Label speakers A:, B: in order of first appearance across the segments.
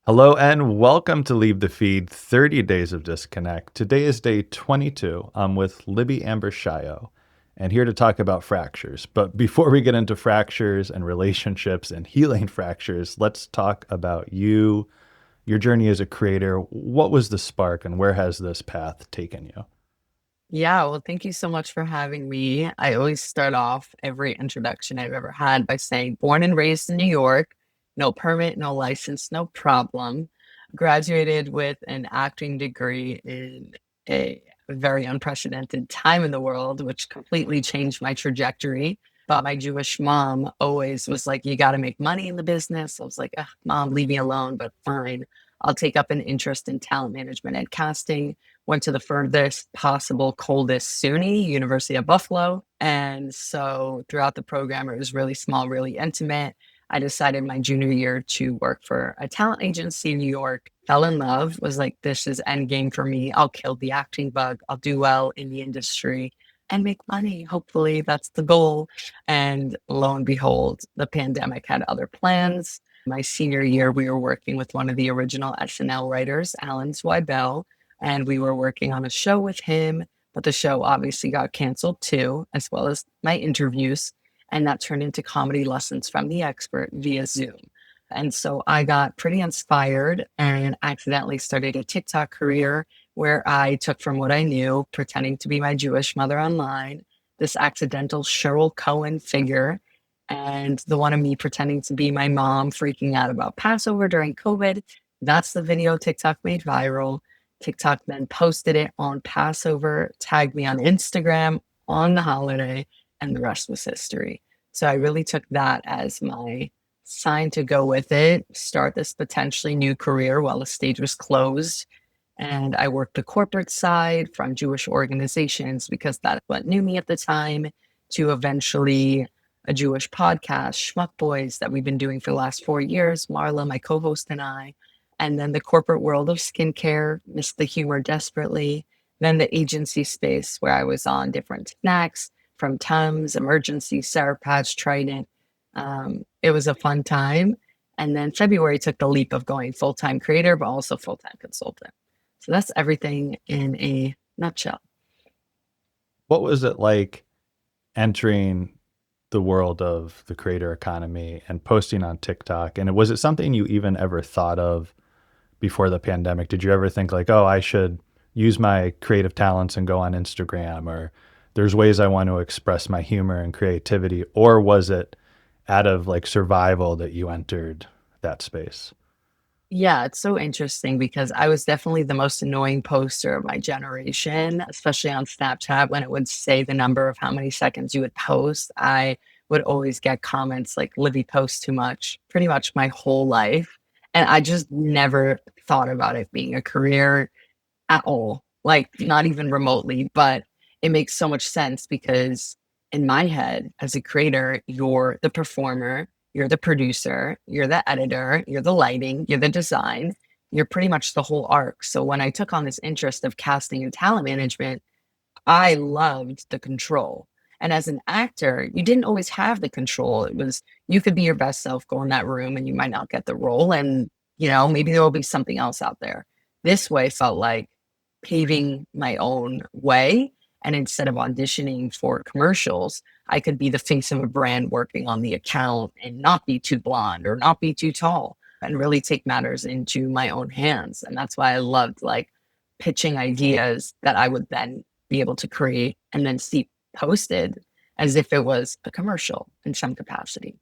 A: Hello and welcome to Leave the Feed 30 Days of Disconnect. Today is day 22. I'm with Libby Amber Shayo and here to talk about fractures. But before we get into fractures and relationships and healing fractures, let's talk about you, your journey as a creator. What was the spark and where has this path taken you?
B: Yeah, well, thank you so much for having me. I always start off every introduction I've ever had by saying, born and raised in New York, no permit, no license, no problem. Graduated with an acting degree in a very unprecedented time in the world, which completely changed my trajectory. But my Jewish mom always was like, you got to make money in the business. I was like, "Ugh, Mom, leave me alone, but fine. I'll take up an interest in talent management and casting." Went to the furthest possible coldest SUNY, University of Buffalo. And so throughout the program, it was really small, really intimate. I decided my junior year to work for a talent agency in New York. Fell in love, was like, this is end game for me. I'll kill the acting bug. I'll do well in the industry and make money. Hopefully, that's the goal. And lo and behold, the pandemic had other plans. My senior year, we were working with one of the original SNL writers, Alan Zweibel, and we were working on a show with him, but the show obviously got canceled too, as well as my interviews. And that turned into comedy lessons from the expert via Zoom. And so I got pretty inspired and accidentally started a TikTok career where I took from what I knew, pretending to be my Jewish mother online, this accidental Cheryl Cohen figure, and the one of me pretending to be my mom freaking out about Passover during COVID. That's the video TikTok made viral. TikTok then posted it on Passover, tagged me on Instagram on the holiday, and the rest was history. So I really took that as my sign to go with it, start this potentially new career while the stage was closed. And I worked the corporate side from Jewish organizations because that's what knew me at the time, to eventually a Jewish podcast, Schmuck Boys, that we've been doing for the last 4 years, Marla, my co host, and I. And then the corporate world of skincare, missed the humor desperately. Then the agency space where I was on different snacks from Tums, Emergency, Sour Patch, Trident. It was a fun time. And then February took the leap of going full time creator, but also full time consultant. So that's everything in a nutshell.
A: What was it like entering the world of the creator economy and posting on TikTok? And was it something you even ever thought of before the pandemic? Did you ever think like, oh, I should use my creative talents and go on Instagram, or there's ways I want to express my humor and creativity? Or was it out of like survival that you entered that space?
B: Yeah, it's so interesting because I was definitely the most annoying poster of my generation, especially on Snapchat when it would say the number of how many seconds you would post. I would always get comments like, Libby posts too much, pretty much my whole life. And I just never thought about it being a career at all, like not even remotely. But it makes so much sense because in my head, as a creator, you're the performer, you're the producer, you're the editor, you're the lighting, you're the design, you're pretty much the whole arc. So when I took on this interest of casting and talent management, I loved the control. And as an actor, you didn't always have the control. It was, you could be your best self, go in that room, and you might not get the role. And, maybe there will be something else out there. This way felt like paving my own way. And instead of auditioning for commercials, I could be the face of a brand working on the account and not be too blonde or not be too tall and really take matters into my own hands. And that's why I loved like pitching ideas that I would then be able to create and then see posted as if it was a commercial in some capacity.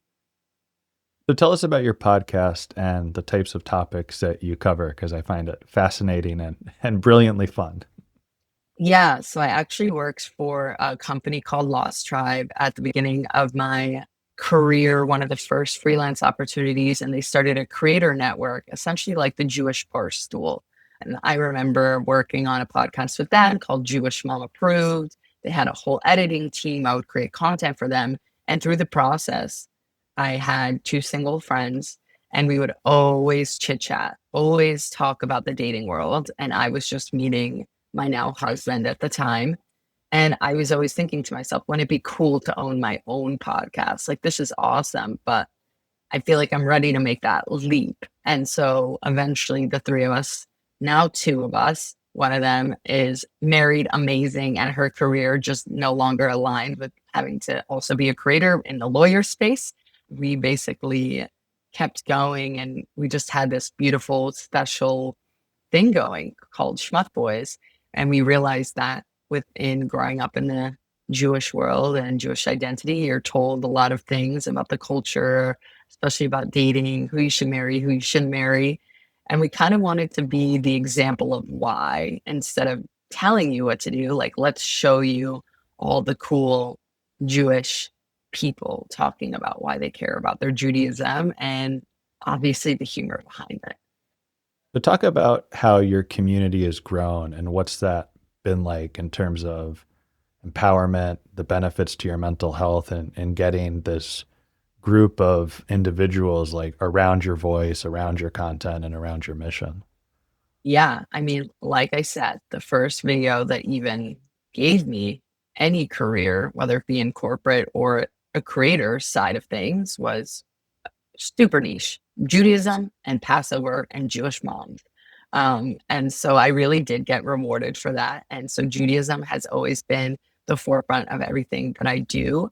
A: So tell us about your podcast and the types of topics that you cover, because I find it fascinating and brilliantly fun.
B: Yeah, so I actually worked for a company called Lost Tribe at the beginning of my career, one of the first freelance opportunities, and they started a creator network, essentially like the Jewish Barstool. And I remember working on a podcast with them called Jewish Mom Approved. They had a whole editing team. I would create content for them. And through the process, I had two single friends, and we would always chit chat, always talk about the dating world. And I was just meeting my now husband at the time. And I was always thinking to myself, wouldn't it be cool to own my own podcast? Like, this is awesome, but I feel like I'm ready to make that leap. And so eventually the three of us, now two of us, one of them is married, amazing, and her career just no longer aligned with having to also be a creator in the lawyer space. We basically kept going and we just had this beautiful, special thing going called Schmuck Boys. And we realized that within growing up in the Jewish world and Jewish identity, you're told a lot of things about the culture, especially about dating, who you should marry, who you shouldn't marry. And we kind of wanted to be the example of why instead of telling you what to do, like, let's show you all the cool Jewish people talking about why they care about their Judaism and obviously the humor behind it.
A: So talk about how your community has grown and what's that been like in terms of empowerment, the benefits to your mental health, and getting this group of individuals like around your voice, around your content, and around your mission.
B: Yeah, I mean, like I said, the first video that even gave me any career, whether it be in corporate or a creator side of things, was super niche, Judaism and Passover and Jewish moms. And so I really did get rewarded for that. And so Judaism has always been the forefront of everything that I do.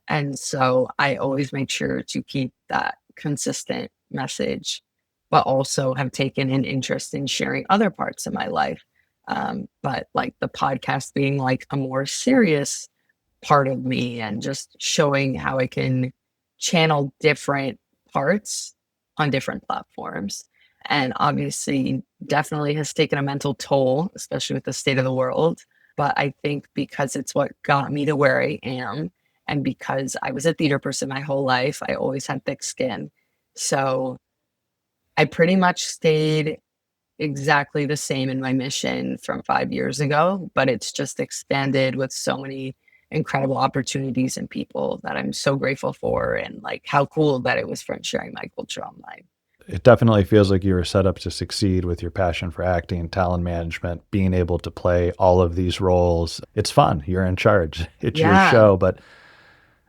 B: And so I always make sure to keep that consistent message, but also have taken an interest in sharing other parts of my life. But like the podcast being like a more serious part of me and just showing how I can channel different parts on different platforms. And obviously, definitely has taken a mental toll, especially with the state of the world. But I think because it's what got me to where I am, and because I was a theater person my whole life, I always had thick skin. So I pretty much stayed exactly the same in my mission from 5 years ago, but it's just expanded with so many incredible opportunities and people that I'm so grateful for, and, like, how cool that it was from sharing my culture online.
A: It definitely feels like you were set up to succeed with your passion for acting, talent management, being able to play all of these roles. It's fun. You're in charge. It's your
B: Yeah.
A: show, but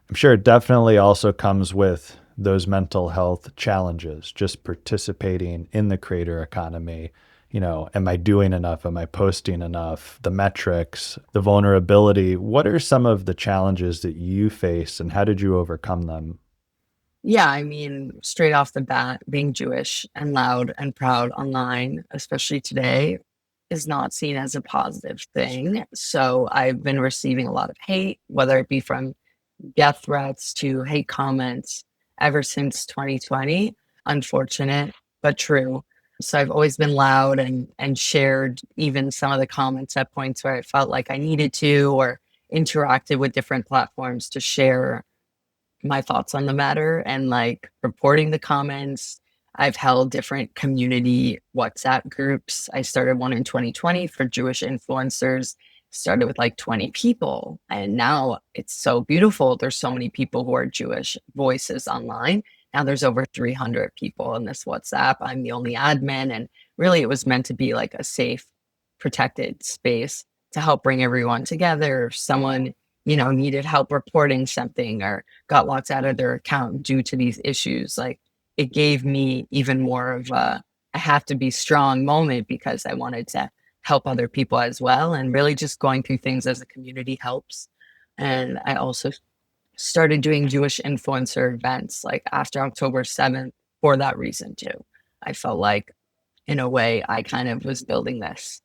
A: I'm sure it definitely also comes with those mental health challenges, just participating in the creator economy. You know, am I doing enough? Am I posting enough? The metrics, the vulnerability. What are some of the challenges that you face and how did you overcome them?
B: Yeah, I mean, straight off the bat, being Jewish and loud and proud online, especially today, is not seen as a positive thing. So I've been receiving a lot of hate, whether it be from death threats to hate comments ever since 2020. Unfortunate, but true. So I've always been loud and shared even some of the comments at points where I felt like I needed to, or interacted with different platforms to share my thoughts on the matter and like reporting the comments. I've held different community WhatsApp groups. I started one in 2020 for Jewish influencers. Started with like 20 people. And now it's so beautiful. There's so many people who are Jewish voices online. Now there's over 300 people in this WhatsApp. I'm the only admin. And really, it was meant to be like a safe, protected space to help bring everyone together. If someone, needed help reporting something or got locked out of their account due to these issues. Like, it gave me even more of a I have to be strong moment because I wanted to help other people as well. And really just going through things as a community helps. And I also started doing Jewish influencer events like after October 7th for that reason too. I felt like in a way I kind of was building this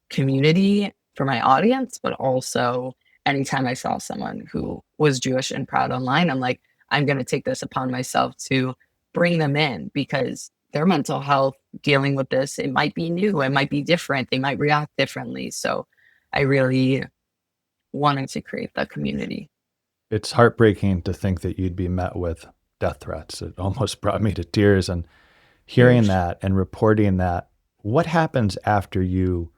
B: community for my audience, but also anytime I saw someone who was Jewish and proud online, I'm like, I'm going to take this upon myself to bring them in because their mental health dealing with this, it might be new, it might be different, they might react differently. So I really wanted to create that community.
A: It's heartbreaking to think that you'd be met with death threats. It almost brought me to tears. And hearing
B: Huge.
A: that and reporting that, what happens after you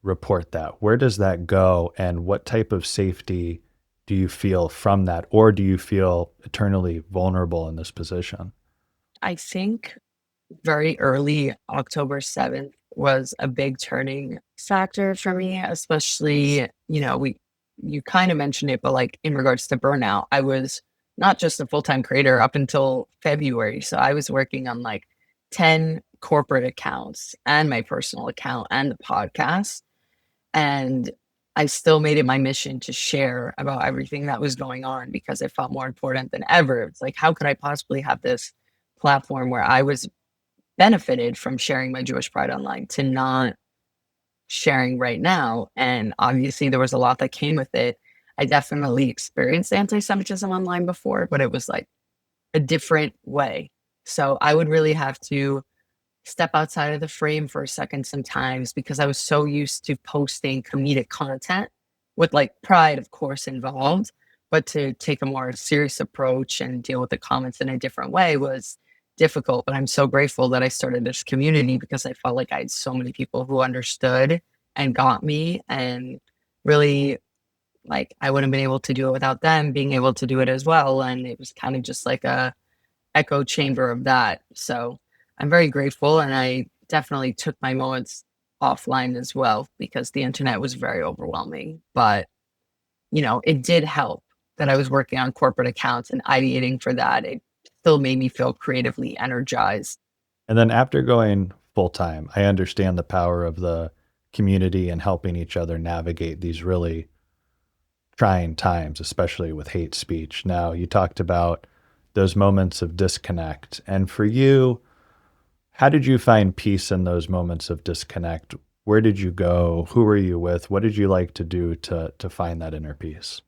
A: report that? Where does that go? And what type of safety do you feel from that? Or do you feel eternally vulnerable in this position?
B: I think very early October 7th was a big turning factor for me, especially, you kind of mentioned it, but like in regards to burnout, I was not just a full-time creator up until February. So I was working on like 10 corporate accounts and my personal account and the podcast. And I still made it my mission to share about everything that was going on because it felt more important than ever. It's like, how could I possibly have this platform where I was benefited from sharing my Jewish pride online to not sharing right now? And obviously, there was a lot that came with it. I definitely experienced anti Semitism online before, but it was like a different way. So I would really have to step outside of the frame for a second sometimes because I was so used to posting comedic content with like pride, of course, involved. But to take a more serious approach and deal with the comments in a different way was difficult. But I'm so grateful that I started this community because I felt like I had so many people who understood and got me, and really, like, I wouldn't have been able to do it without them being able to do it as well. And it was kind of just like a echo chamber of that. So I'm very grateful. And I definitely took my moments offline as well because the internet was very overwhelming. But, it did help that I was working on corporate accounts and ideating for that. It still made me feel creatively energized.
A: And then after going full time, I understand the power of the community and helping each other navigate these really trying times, especially with hate speech. Now, you talked about those moments of disconnect. And for you, how did you find peace in those moments of disconnect? Where did you go? Who were you with? What did you like to do to find that inner peace?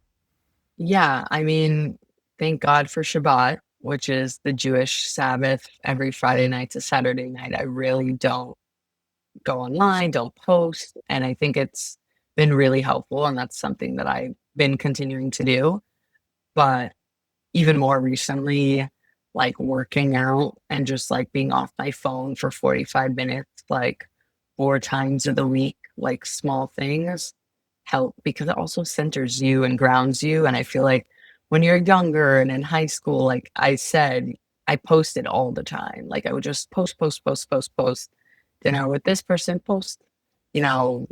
B: Yeah. I mean, thank God for Shabbat, which is the Jewish Sabbath every Friday night to Saturday night. I really don't go online, don't post. And I think it's been really helpful. And that's something that I've been continuing to do. But even more recently, like working out and just like being off my phone for 45 minutes, like 4 times of the week, like small things help because it also centers you and grounds you. And I feel like when you're younger and in high school, like I said, I posted all the time. Like I would just post, post, post, post, post, dinner with this person, post, you know,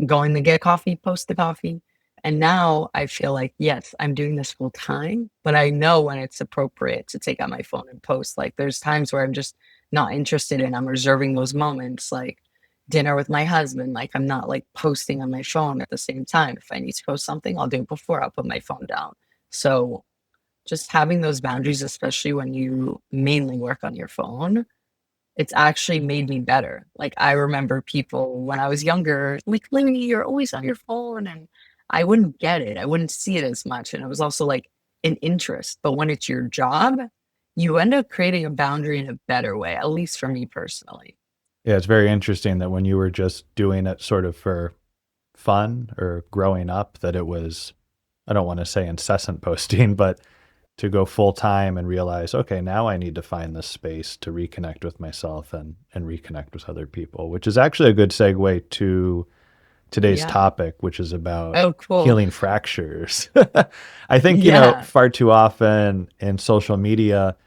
B: going to get coffee, post the coffee. And now I feel like, yes, I'm doing this full time, but I know when it's appropriate to take out my phone and post. Like there's times where I'm just not interested and I'm reserving those moments, like dinner with my husband. Like I'm not like posting on my phone at the same time. If I need to post something, I'll do it before I'll put my phone down. So just having those boundaries, especially when you mainly work on your phone, it's actually made me better. Like, I remember people when I was younger, like, "Libby, you're always on your phone," and I wouldn't get it. I wouldn't see it as much, and it was also, like, an interest, but when it's your job, you end up creating a boundary in a better way, at least for me personally.
A: Yeah, it's very interesting that when you were just doing it sort of for fun or growing up, that it was, I don't want to say incessant posting, but to go full time and realize, okay, now I need to find this space to reconnect with myself and reconnect with other people, which is actually a good segue to today's
B: Yeah.
A: topic, which is about
B: Oh, cool.
A: healing fractures. I think,
B: Yeah.
A: far too often in social media,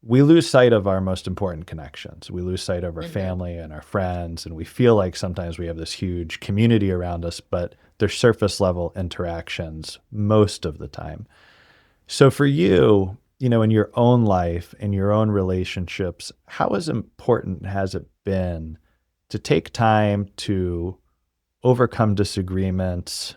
A: we lose sight of our most important connections. We lose sight of our
B: Mhm.
A: family and our friends, and we feel like sometimes we have this huge community around us, but they're surface level interactions most of the time. So for you, in your own life, in your own relationships, how as important has it been to take time to overcome disagreements,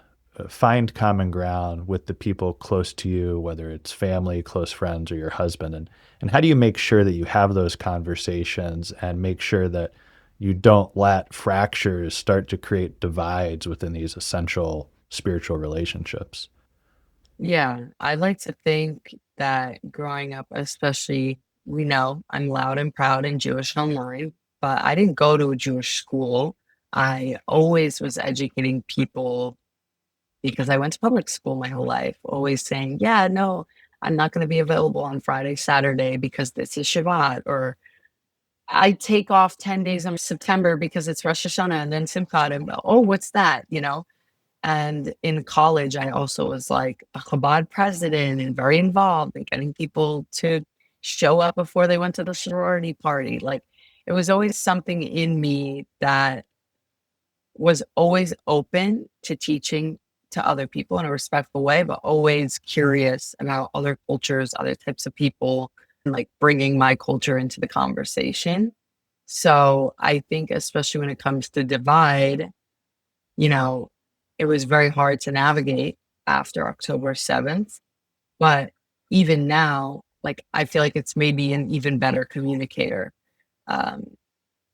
A: find common ground with the people close to you, whether it's family, close friends, or your husband? And how do you make sure that you have those conversations and make sure that you don't let fractures start to create divides within these essential spiritual relationships?
B: Yeah, I like to think that growing up, especially, we know I'm loud and proud and Jewish online, but I didn't go to a Jewish school. I always was educating people because I went to public school my whole life, always saying, yeah, no, I'm not going to be available on Friday, Saturday because this is Shabbat, or I take off 10 days in September because it's Rosh Hashanah and then Simchat. And oh, what's that? And in college, I also was like a Chabad president and very involved in getting people to show up before they went to the sorority party. Like it was always something in me that was always open to teaching to other people in a respectful way, but always curious about other cultures, other types of people, and like bringing my culture into the conversation. So I think, especially when it comes to divide, you know, it was very hard to navigate after October 7th. But even now, like, I feel like it's made me an even better communicator. Um,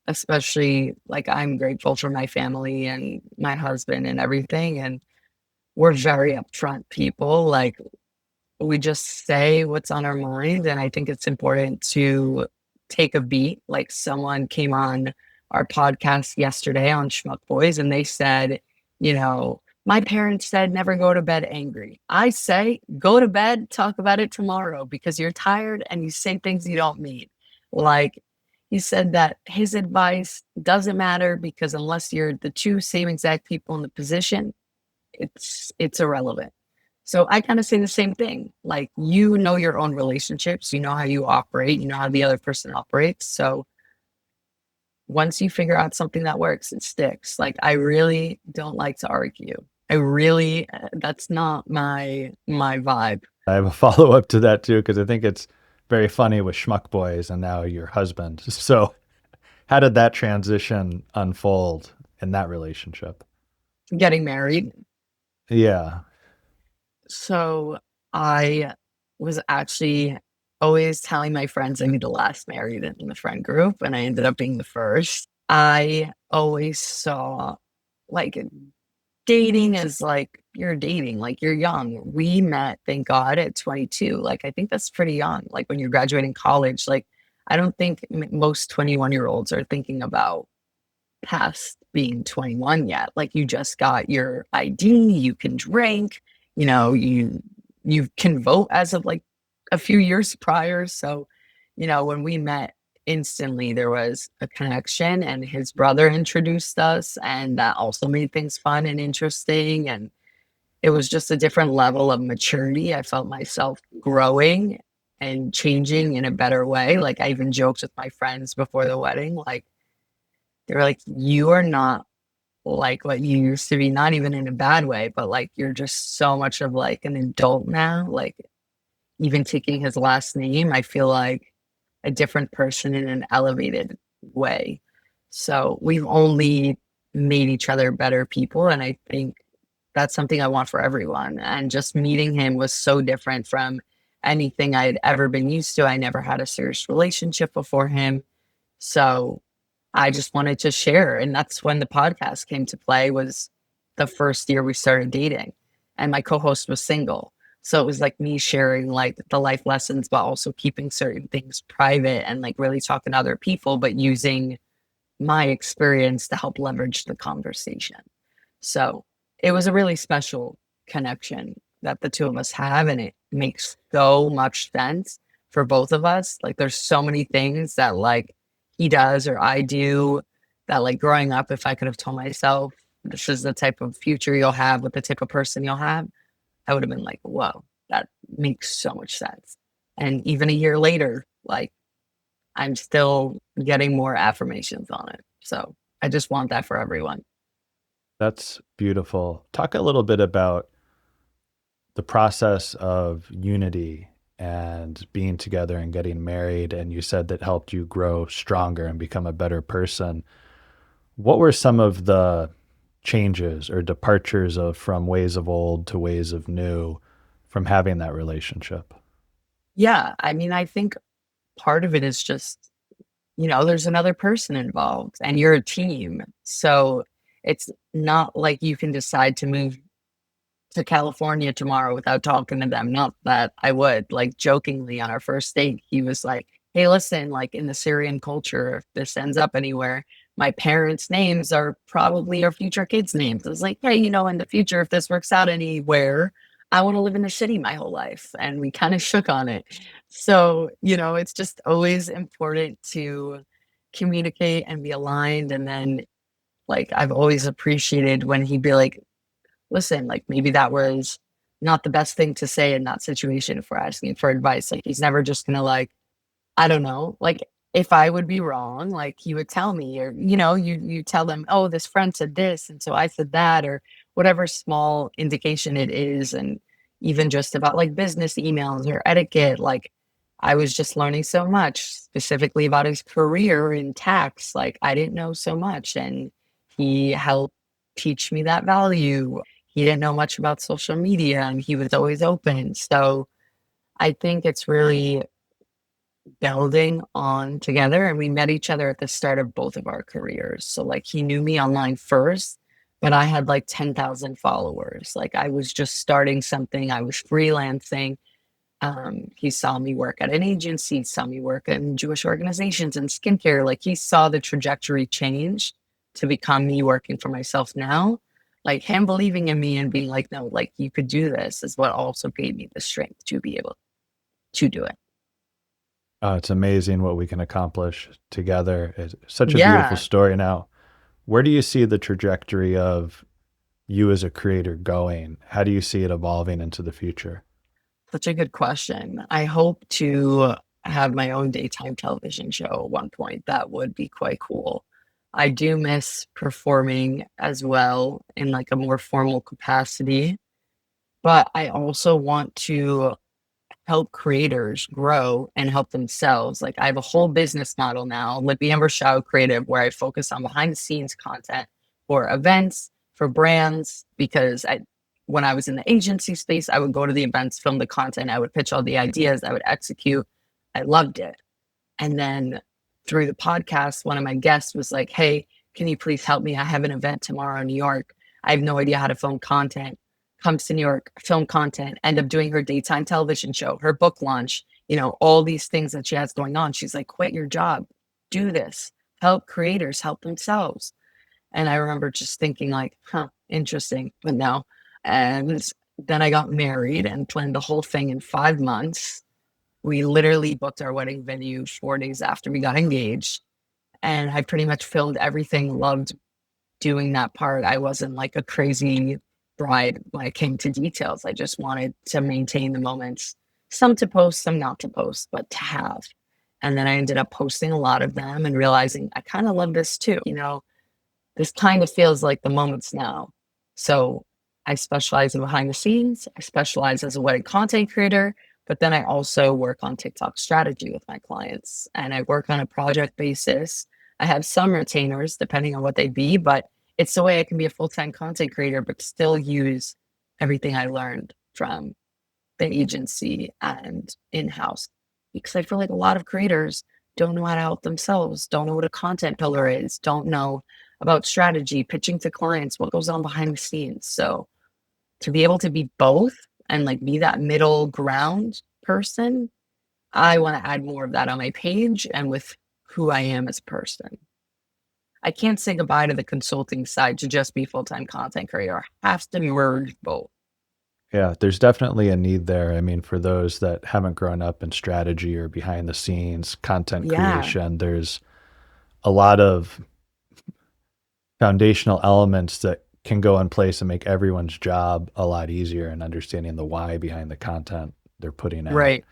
B: Especially like I'm grateful for my family and my husband and everything. And we're very upfront people. Like, we just say what's on our mind, and I think it's important to take a beat. Like, someone came on our podcast yesterday on Schmuck Boys, and they said, "My parents said never go to bed angry." I say, go to bed, talk about it tomorrow because you're tired and you say things you don't mean. Like, he said that his advice doesn't matter because unless you're the two same exact people in the position, it's irrelevant. So I kind of say the same thing. Like, you know your own relationships, you know how you operate, you know how the other person operates. So once you figure out something that works, it sticks. Like, I really don't like to argue. I really That's not my vibe.
A: I have a follow up to that too, because I think it's very funny with Schmuck Boys and now your husband. So, how did that transition unfold in that relationship?
B: Getting married.
A: Yeah.
B: So I was actually always telling my friends I'd be the last married in the friend group, and I ended up being the first. I always saw like dating as like you're dating, like you're young. We met, thank God, at 22. Like, I think that's pretty young. Like, when you're graduating college, like, I don't think most 21-year-olds are thinking about past being 21 yet. Like, you just got your ID, you can drink, you can vote as of like a few years prior. So, when we met, instantly there was a connection, and his brother introduced us, and that also made things fun and interesting. And it was just a different level of maturity. I felt myself growing and changing in a better way. Like, I even joked with my friends before the wedding, like, they were like, "You are not like what you used to be," not even in a bad way, but like, you're just so much of like an adult now. Like, even taking his last name, I feel like a different person in an elevated way. So we've only made each other better people. And I think that's something I want for everyone. And just meeting him was so different from anything I had ever been used to. I never had a serious relationship before him. So I just wanted to share, and that's when the podcast came to play. Was the first year we started dating, and my co-host was single. So it was like me sharing like the life lessons, but also keeping certain things private and like really talking to other people, but using my experience to help leverage the conversation. So it was a really special connection that the two of us have, and it makes so much sense for both of us. Like, there's so many things that like he does or I do that, like, growing up, if I could have told myself this is the type of future you'll have with the type of person you'll have, I would have been like, whoa, that makes so much sense. And even a year later, like, I'm still getting more affirmations on it. So I just want that for everyone.
A: That's beautiful. Talk a little bit about the process of unity and being together and getting married. And you said that helped you grow stronger and become a better person. What were some of the changes or departures of from ways of old to ways of new from having that relationship?
B: Yeah. I mean, I think part of it is just, there's another person involved and you're a team. So it's not like you can decide to move to California tomorrow without talking to them. Not that I would. Like, jokingly on our first date, he was like, "Hey, listen, like, in the Syrian culture, if this ends up anywhere, my parents' names are probably our future kids' names." I was like, "Hey, in the future, if this works out anywhere, I want to live in the city my whole life." And we kind of shook on it. So, it's just always important to communicate and be aligned. And then, like, I've always appreciated when he'd be like, listen, like, maybe that was not the best thing to say in that situation if we're asking for advice. Like, he's never just gonna, like, I don't know, like, if I would be wrong, like, he would tell me, or, you tell them, "Oh, this friend said this, and so I said that," or whatever small indication it is. And even just about like business emails or etiquette, like I was just learning so much specifically about his career in tax. Like I didn't know so much, and he helped teach me that value. He didn't know much about social media and he was always open. So I think it's really building on together. And we met each other at the start of both of our careers. So, like, he knew me online first, but I had like 10,000 followers. Like, I was just starting something, I was freelancing. He saw me work at an agency, saw me work in Jewish organizations and skincare. Like, he saw the trajectory change to become me working for myself now. Like, him believing in me and being like, no, like, you could do this is what also gave me the strength to be able to do it.
A: It's amazing what we can accomplish together. It's such a beautiful
B: Yeah.
A: story. Now, where do you see the trajectory of you as a creator going? How do you see it evolving into the future?
B: Such a good question. I hope to have my own daytime television show at one point. That would be quite cool. I do miss performing as well in like a more formal capacity, but I also want to help creators grow and help themselves. Like I have a whole business model now, Libby and Shayo Creative, where I focus on behind the scenes content for events, for brands, because when I was in the agency space, I would go to the events, film the content, I would pitch all the ideas, I would execute. I loved it. And then through the podcast, one of my guests was like, hey, can you please help me? I have an event tomorrow in New York. I have no idea how to film content. Comes to New York, film content, end up doing her daytime television show, her book launch, all these things that she has going on. She's like, quit your job, do this, help creators help themselves. And I remember just thinking, like, huh, interesting, but no. And then I got married and planned the whole thing in 5 months. We literally booked our wedding venue 4 days after we got engaged. And I pretty much filmed everything, loved doing that part. I wasn't like a crazy bride when it came to details. I just wanted to maintain the moments, some to post, some not to post, but to have. And then I ended up posting a lot of them and realizing I kind of love this too. This kind of feels like the moments now. So I specialize in behind the scenes. I specialize as a wedding content creator, but then I also work on TikTok strategy with my clients and I work on a project basis. I have some retainers depending on what they be, but it's the way I can be a full-time content creator, but still use everything I learned from the agency and in-house. Because I feel like a lot of creators don't know how to help themselves, don't know what a content pillar is, don't know about strategy, pitching to clients, what goes on behind the scenes. So to be able to be both and like be that middle ground person, I want to add more of that on my page and with who I am as a person. I can't say goodbye to the consulting side to just be full-time content creator. I have to merge both.
A: Yeah, there's definitely a need there. I mean, for those that haven't grown up in strategy or behind the scenes content
B: Yeah,
A: creation, there's a lot of foundational elements that can go in place and make everyone's job a lot easier and understanding the why behind the content they're putting out.
B: right.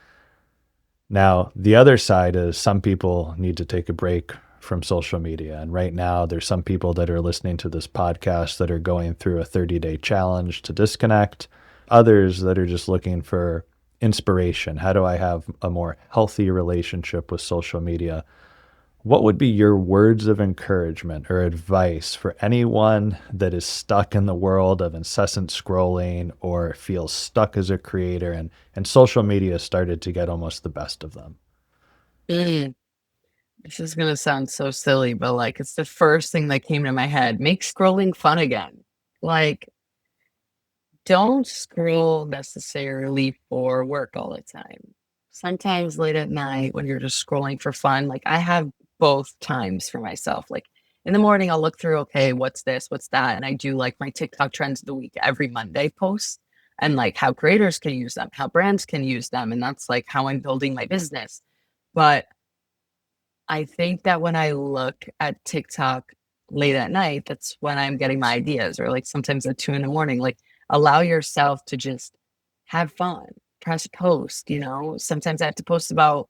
A: Now, the other side is some people need to take a break from social media. And right now, there's some people that are listening to this podcast that are going through a 30-day challenge to disconnect, others that are just looking for inspiration. How do I have a more healthy relationship with social media? What would be your words of encouragement or advice for anyone that is stuck in the world of incessant scrolling or feels stuck as a creator and social media started to get almost the best of them?
B: Mm. This is gonna sound so silly, but like it's the first thing that came to my head. Make scrolling fun again. Like, don't scroll necessarily for work all the time. Sometimes late at night when you're just scrolling for fun, like I have both times for myself. Like in the morning, I'll look through, okay, what's this, what's that? And I do like my TikTok trends of the week every Monday post and like how creators can use them, how brands can use them. And that's like how I'm building my business. But I think that when I look at TikTok late at night, that's when I'm getting my ideas, or like sometimes at 2 in the morning. Like, allow yourself to just have fun, press post. Sometimes I have to post about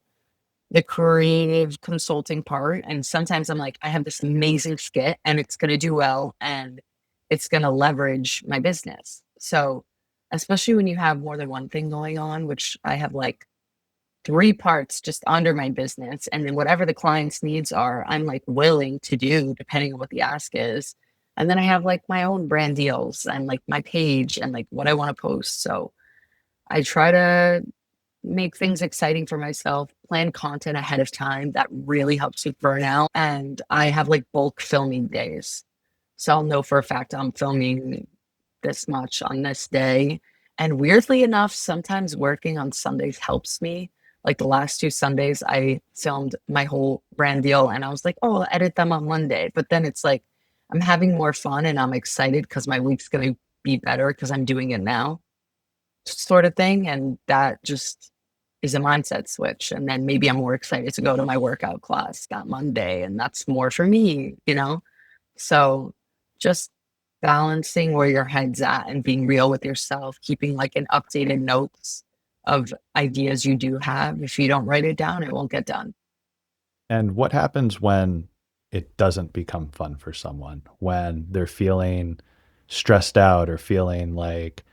B: the creative consulting part. And sometimes I'm like, I have this amazing skit and it's going to do well. And it's going to leverage my business. So, especially when you have more than one thing going on, which I have like three parts just under my business. And then whatever the client's needs are, I'm like willing to do depending on what the ask is. And then I have like my own brand deals and like my page and like what I want to post. So I try to make things exciting for myself, plan content ahead of time that really helps with burnout. And I have like bulk filming days. So I'll know for a fact I'm filming this much on this day. And weirdly enough, sometimes working on Sundays helps me. Like the last two Sundays, I filmed my whole brand deal and I was like, oh, I'll edit them on Monday. But then it's like I'm having more fun and I'm excited because my week's going to be better because I'm doing it now, sort of thing. And that just is a mindset switch. And then maybe I'm more excited to go to my workout class that Monday. And that's more for me, you know? So just balancing where your head's at and being real with yourself, keeping like an updated notes of ideas you do have. If you don't write it down, it won't get done.
A: And what happens when it doesn't become fun for someone, when they're feeling stressed out or feeling like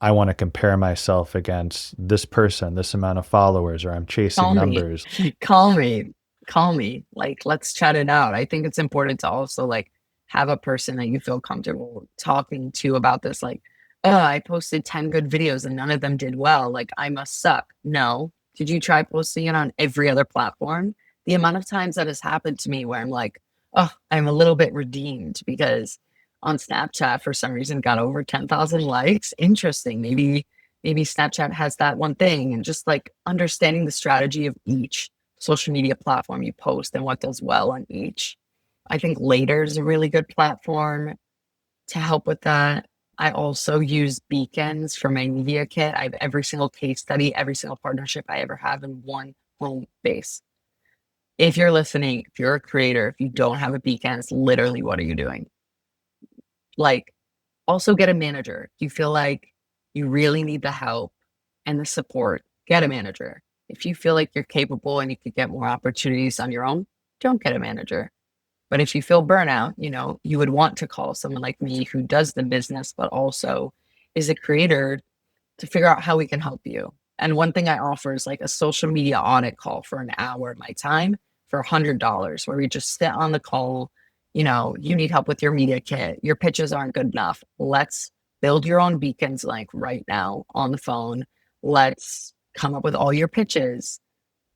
A: I want to compare myself against this person, this amount of followers, or I'm chasing
B: Call me,
A: numbers?
B: call me, call me. Like, let's chat it out. I think it's important to also like have a person that you feel comfortable talking to about this. Like, oh, I posted 10 good videos and none of them did well. Like, I must suck. No. Did you try posting it on every other platform? The amount of times that has happened to me where I'm like, oh, I'm a little bit redeemed because on Snapchat for some reason got over 10,000 likes. Interesting. Maybe Snapchat has that one thing, and just like understanding the strategy of each social media platform you post and what does well on each. I think Later is a really good platform to help with that. I also use beacons for my media kit. I have every single case study, every single partnership I ever have in one home base. If you're listening, if you're a creator, if you don't have a beacon, it's literally what are you doing? Like, also get a manager. You feel like you really need the help and the support, get a manager. If you feel like you're capable and you could get more opportunities on your own, don't get a manager. But if you feel burnout, you know, you would want to call someone like me who does the business, but also is a creator to figure out how we can help you. And one thing I offer is like a social media audit call for an hour of my time for $100, where we just sit on the call. You know, you need help with your media kit, your pitches aren't good enough. Let's build your own beacons like right now on the phone. Let's come up with all your pitches,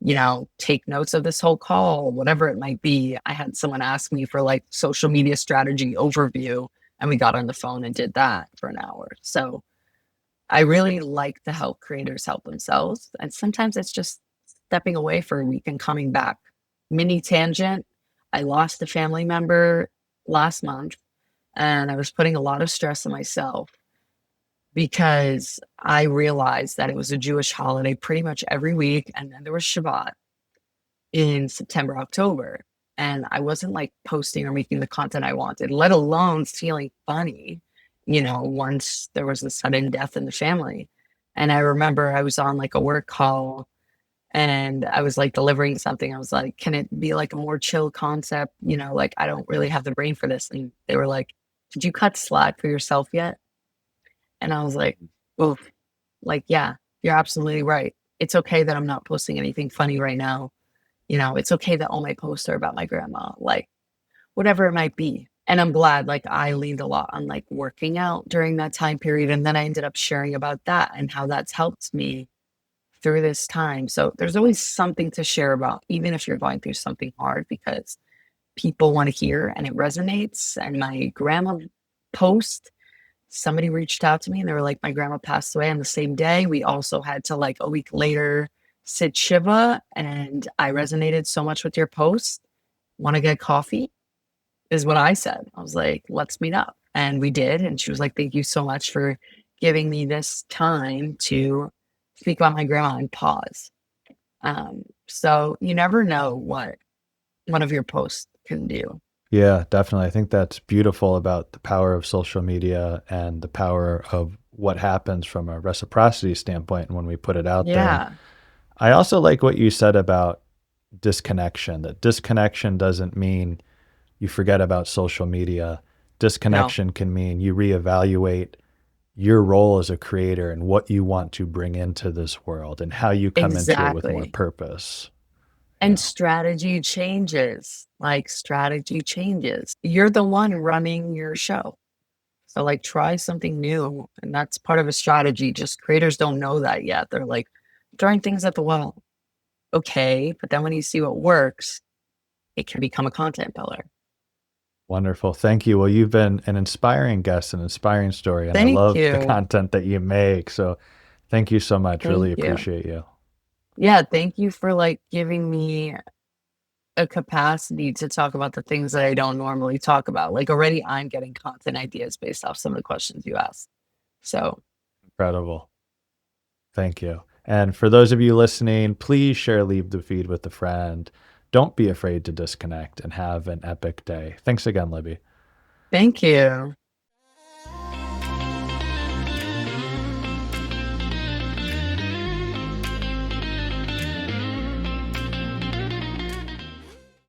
B: you know, take notes of this whole call, whatever it might be. I had someone ask me for like social media strategy overview, and we got on the phone and did that for an hour. So I really like to help creators help themselves. And sometimes it's just stepping away for a week and coming back. Mini tangent. I lost a family member last month and I was putting a lot of stress on myself because I realized that it was a Jewish holiday pretty much every week. And then there was Shabbat in September, October. And I wasn't like posting or making the content I wanted, let alone feeling funny, you know, once there was a sudden death in the family. And I remember I was on like a work call and I was like delivering something. I was like, can it be like a more chill concept? You know, like I don't really have the brain for this. And they were like, did you cut slack for yourself yet? And I was like, oh, like, yeah, you're absolutely right. It's okay that I'm not posting anything funny right now. You know, it's okay that all my posts are about my grandma, like whatever it might be. And I'm glad, like, I leaned a lot on like working out during that time period. And then I ended up sharing about that and how that's helped me through this time. So there's always something to share about, even if you're going through something hard, because people want to hear and it resonates. And my grandma post, somebody reached out to me and they were like, my grandma passed away on the same day. We also had to like a week later sit Shiva, and I resonated so much with your post. Want to get coffee? Is what I said. I was like, let's meet up. And we did. And she was like, thank you so much for giving me this time to speak about my grandma and pause. So you never know what one of your posts can do.
A: Yeah, definitely. I think that's beautiful about the power of social media and the power of what happens from a reciprocity standpoint when we put it out there. And
B: Yeah.
A: I also like what you said about disconnection, that disconnection doesn't mean you forget about social media.
B: No,
A: disconnection can mean you reevaluate your role as a creator and what you want to bring into this world and how you come into it with more
B: exactly.
A: purpose.
B: And
A: Yeah.
B: strategy changes. Like strategy changes. You're the one running your show. So like try something new. And that's part of a strategy. Just creators don't know that yet. They're like throwing things at the wall. Okay. But then when you see what works, it can become a content pillar.
A: Wonderful. Thank you. Well, you've been an inspiring guest, an inspiring story, and I
B: Thank
A: love the
B: you.
A: content that you make. So thank you so much. Really
B: Thank you.
A: appreciate you.
B: Yeah, thank you for like giving me a capacity to talk about the things that I don't normally talk about. Like already I'm getting content ideas based off some of the questions you asked. So
A: Incredible. Thank you. And for those of you listening, please share Leave the Feed with a friend. Don't be afraid to disconnect and have an epic day. Thanks again, Libby.
B: thank you.